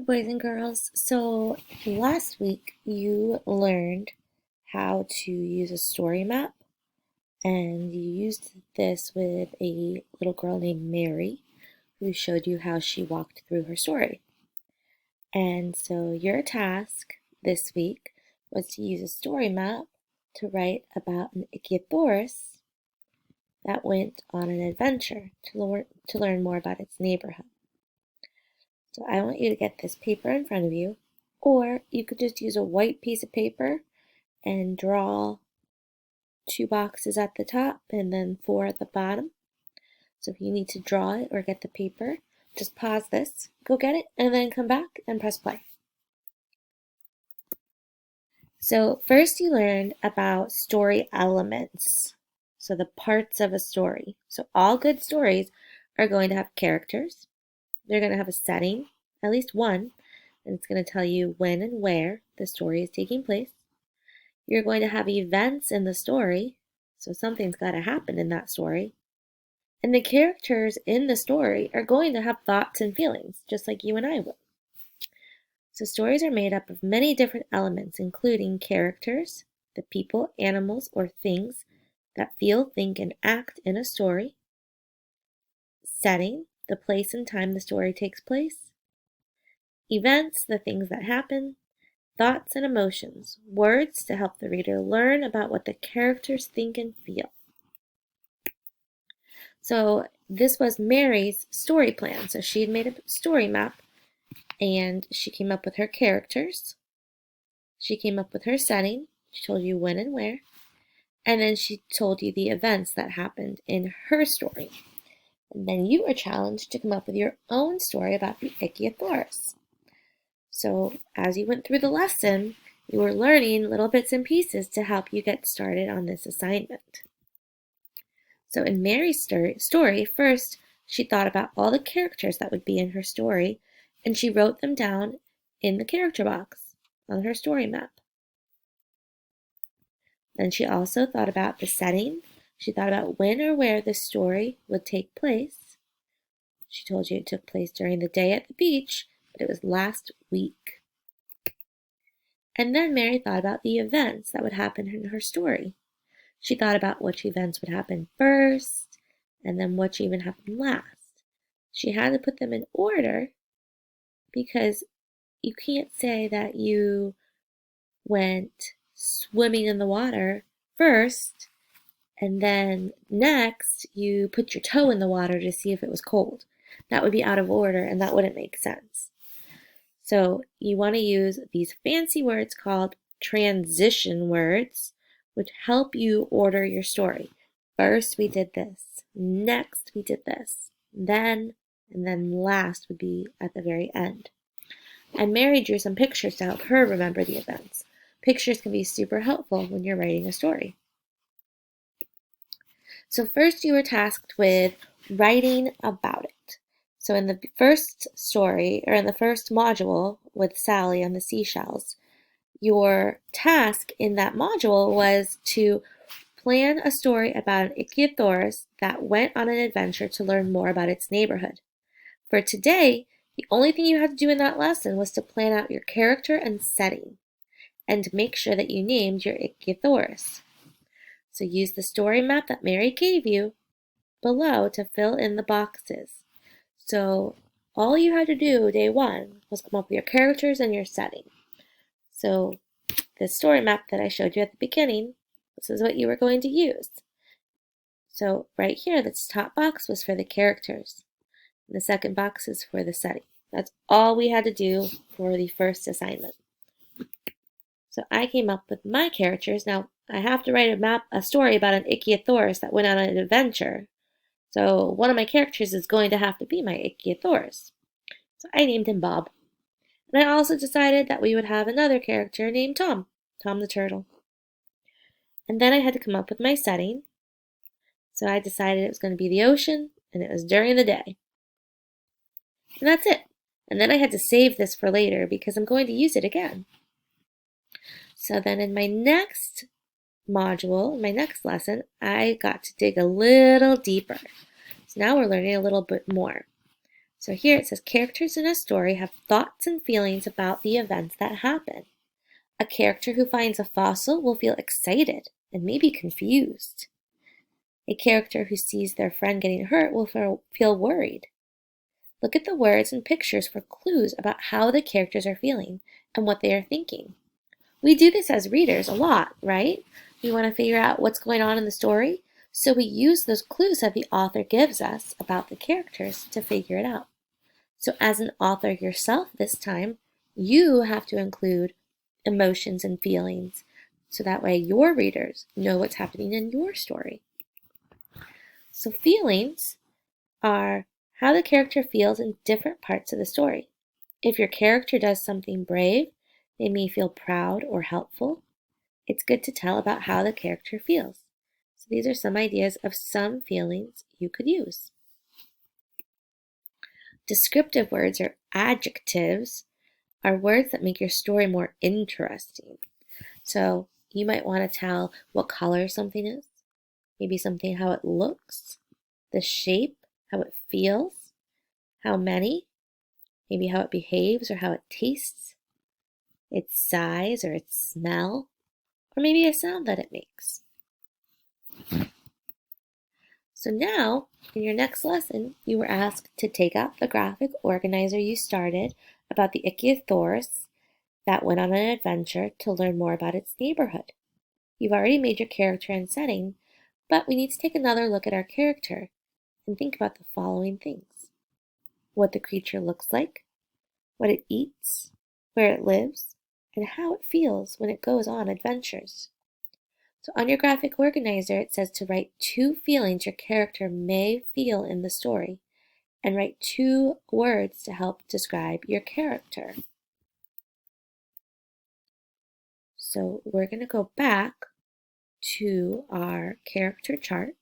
boys and girls. So last week you learned how to use a story map, and you used this with a little girl named Mary who showed you how she walked through her story. And so your task this week was to use a story map to write about an Ichthyosaurus that went on an adventure to learn more about its neighborhood. So I want you to get this paper in front of you, or you could just use a white piece of paper and draw 2 boxes at the top and then 4 at the bottom. So if you need to draw it or get the paper, just pause this, go get it, and then come back and press play. So first you learned about story elements, so the parts of a story. So all good stories are going to have characters. They're going to have a setting, at least one, and it's going to tell you when and where the story is taking place. You're going to have events in the story, so something's got to happen in that story. And the characters in the story are going to have thoughts and feelings, just like you and I would. So stories are made up of many different elements, including characters, the people, animals, or things that feel, think, and act in a story, setting, the place and time the story takes place, events, the things that happen, thoughts and emotions, words to help the reader learn about what the characters think and feel. So this was Mary's story plan. So she had made a story map, and she came up with her characters. She came up with her setting. She told you when and where. And then she told you the events that happened in her story. And then you were challenged to come up with your own story about the Ichthyosaurus. So as you went through the lesson, you were learning little bits and pieces to help you get started on this assignment. So in Mary's story, first she thought about all the characters that would be in her story, and she wrote them down in the character box on her story map. Then she also thought about the setting. She thought about when or where the story would take place. She told you it took place during the day at the beach, but it was last week. And then Mary thought about the events that would happen in her story. She thought about which events would happen first, and then which even happened last. She had to put them in order because you can't say that you went swimming in the water first, and then next you put your toe in the water to see if it was cold. That would be out of order, and that wouldn't make sense. So you want to use these fancy words called transition words, which help you order your story. First we did this, next we did this, then, and then last would be at the very end. And Mary drew some pictures to help her remember the events. Pictures can be super helpful when you're writing a story. So first you were tasked with writing about it. So in the first story, or in the first module with Sally and the seashells, your task in that module was to plan a story about an Ichthyosaurus that went on an adventure to learn more about its neighborhood. For today, the only thing you had to do in that lesson was to plan out your character and setting, and make sure that you named your Ichthyosaurus. So use the story map that Mary gave you below to fill in the boxes. So all you had to do day one was come up with your characters and your setting. So the story map that I showed you at the beginning, this is what you were going to use. So right here, this top box was for the characters. And the second box is for the setting. That's all we had to do for the first assignment. So I came up with my characters. Now I have to write a story about an Ichthyosaurus that went on an adventure. So one of my characters is going to have to be my Ichthyosaurus. So I named him Bob. And I also decided that we would have another character named Tom the turtle. And then I had to come up with my setting. So I decided it was going to be the ocean, and it was during the day. And that's it. And then I had to save this for later because I'm going to use it again. So then in my next module, my next lesson, I got to dig a little deeper. So now we're learning a little bit more. So here it says characters in a story have thoughts and feelings about the events that happen. A character who finds a fossil will feel excited and maybe confused. A character who sees their friend getting hurt will feel worried. Look at the words and pictures for clues about how the characters are feeling and what they are thinking. We do this as readers a lot, right? We want to figure out what's going on in the story, so we use those clues that the author gives us about the characters to figure it out. So as an author yourself this time, you have to include emotions and feelings so that way your readers know what's happening in your story. So feelings are how the character feels in different parts of the story. If your character does something brave, they may feel proud or helpful. It's good to tell about how the character feels. So these are some ideas of some feelings you could use. Descriptive words or adjectives are words that make your story more interesting. So you might want to tell what color something is, maybe something how it looks, the shape, how it feels, how many, maybe how it behaves or how it tastes, its size or its smell, or maybe a sound that it makes. So now, in your next lesson, you were asked to take out the graphic organizer you started about the ichthyosaurus that went on an adventure to learn more about its neighborhood. You've already made your character and setting, but we need to take another look at our character and think about the following things: what the creature looks like, what it eats, where it lives, and how it feels when it goes on adventures. So on your graphic organizer, it says to write 2 feelings your character may feel in the story, and write 2 words to help describe your character. So we're going to go back to our character chart,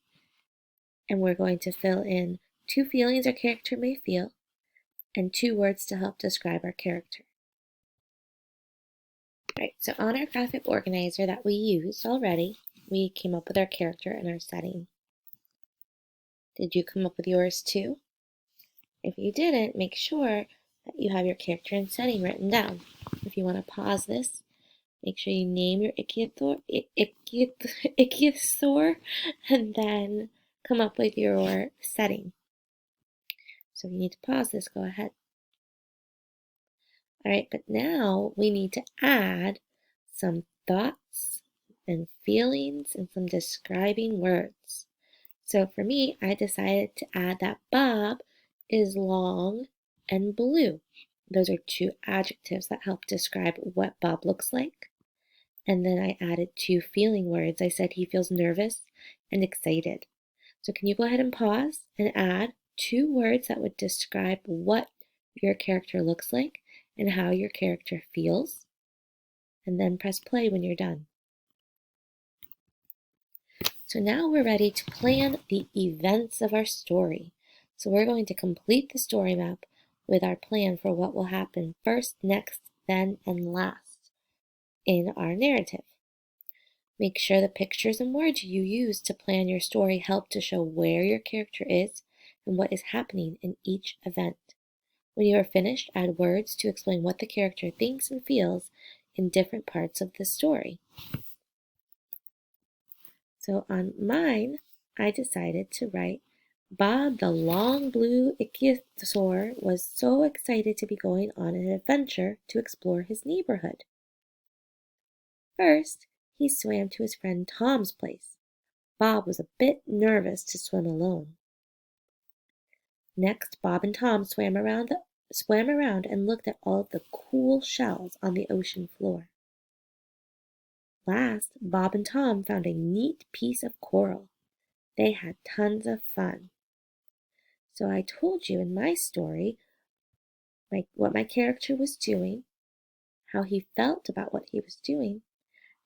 and we're going to fill in 2 feelings our character may feel, and 2 words to help describe our character. Right, so on our graphic organizer that we used already, we came up with our character and our setting. Did you come up with yours too? If you didn't, make sure that you have your character and setting written down. If you want to pause this, make sure you name your ichthyosaur and then come up with your setting. So if you need to pause this, go ahead. All right, but now we need to add some thoughts and feelings and some describing words. So for me, I decided to add that Bob is long and blue. Those are 2 adjectives that help describe what Bob looks like. And then I added 2 feeling words. I said he feels nervous and excited. So can you go ahead and pause and add 2 words that would describe what your character looks like and how your character feels? And then press play when you're done. So now we're ready to plan the events of our story. So we're going to complete the story map with our plan for what will happen first, next, then, and last in our narrative. Make sure the pictures and words you use to plan your story help to show where your character is and what is happening in each event. When you are finished, add words to explain what the character thinks and feels in different parts of the story. So on mine, I decided to write, Bob the long blue ichthyosaur was so excited to be going on an adventure to explore his neighborhood. First, he swam to his friend Tom's place. Bob was a bit nervous to swim alone. Next, Bob and Tom swam around and looked at all of the cool shells on the ocean floor. Last, Bob and Tom found a neat piece of coral. They had tons of fun. So I told you in my story what my character was doing, how he felt about what he was doing,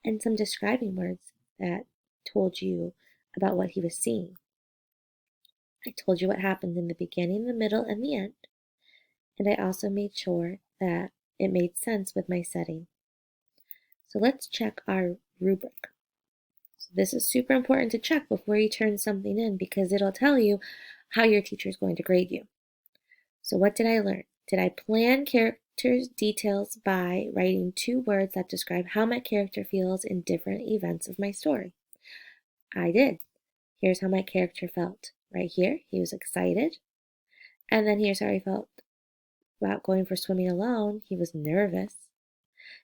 and some describing words that told you about what he was seeing. I told you what happened in the beginning, the middle, and the end, and I also made sure that it made sense with my setting. So let's check our rubric. So this is super important to check before you turn something in because it'll tell you how your teacher is going to grade you. So what did I learn? Did I plan character details by writing 2 words that describe how my character feels in different events of my story? I did. Here's how my character felt. Right here, he was excited. And then here's how he felt about going for swimming alone. He was nervous.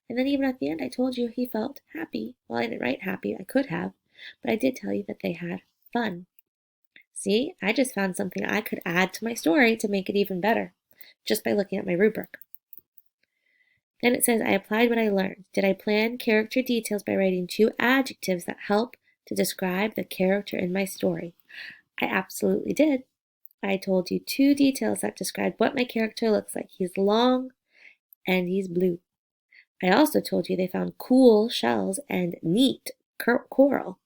And then even at the end, I told you he felt happy. Well, I didn't write happy. I could have. But I did tell you that they had fun. See, I just found something I could add to my story to make it even better, just by looking at my rubric. Then it says, I applied what I learned. Did I plan character details by writing 2 adjectives that help to describe the character in my story? I absolutely did. I told you 2 details that describe what my character looks like. He's long and he's blue. I also told you they found cool shells and neat coral.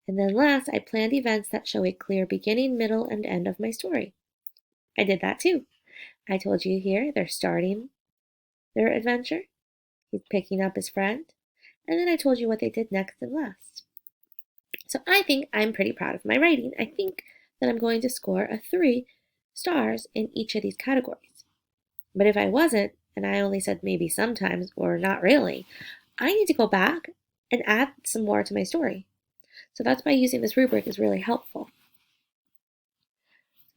And then last, I planned events that show a clear beginning, middle, and end of my story. I did that too. I told you here they're starting their adventure. He's picking up his friend. And then I told you what they did next and last. So I think I'm pretty proud of my writing. I think that I'm going to score a 3 stars in each of these categories. But if I wasn't, and I only said maybe sometimes or not really, I need to go back and add some more to my story. So that's why using this rubric is really helpful.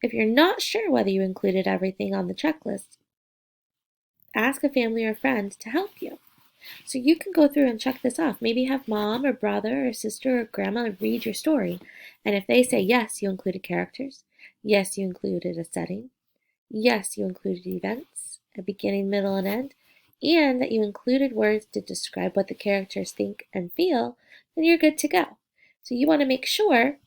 If you're not sure whether you included everything on the checklist, ask a family or friend to help you. So you can go through and check this off. Maybe have mom or brother or sister or grandma read your story. And if they say, yes, you included characters. Yes, you included a setting. Yes, you included events, a beginning, middle, and end. And that you included words to describe what the characters think and feel, then you're good to go. So you want to make sure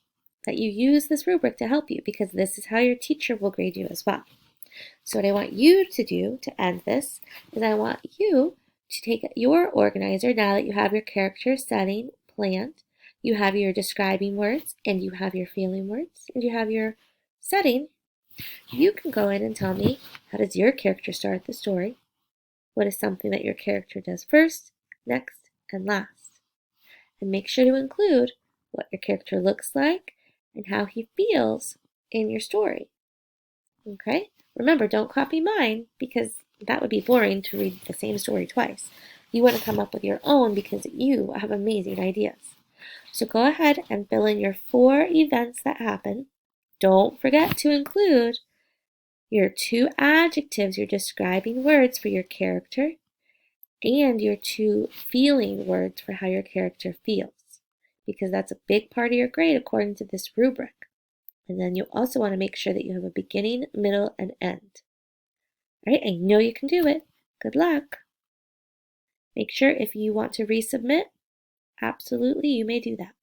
that you use this rubric to help you, because this is how your teacher will grade you as well. So what I want you to do to end this is I want you to take your organizer, now that you have your character setting planned, you have your describing words, and you have your feeling words, and you have your setting. You can go in and tell me, how does your character start the story? What is something that your character does first, next, and last? And make sure to include what your character looks like and how he feels in your story. Okay? Remember, don't copy mine, because that would be boring to read the same story twice. You want to come up with your own because you have amazing ideas. So go ahead and fill in your 4 events that happen. Don't forget to include your 2 adjectives, your describing words for your character, and your 2 feeling words for how your character feels, because that's a big part of your grade according to this rubric. And then you also want to make sure that you have a beginning, middle, and end. All right, I know you can do it. Good luck. Make sure if you want to resubmit, absolutely you may do that.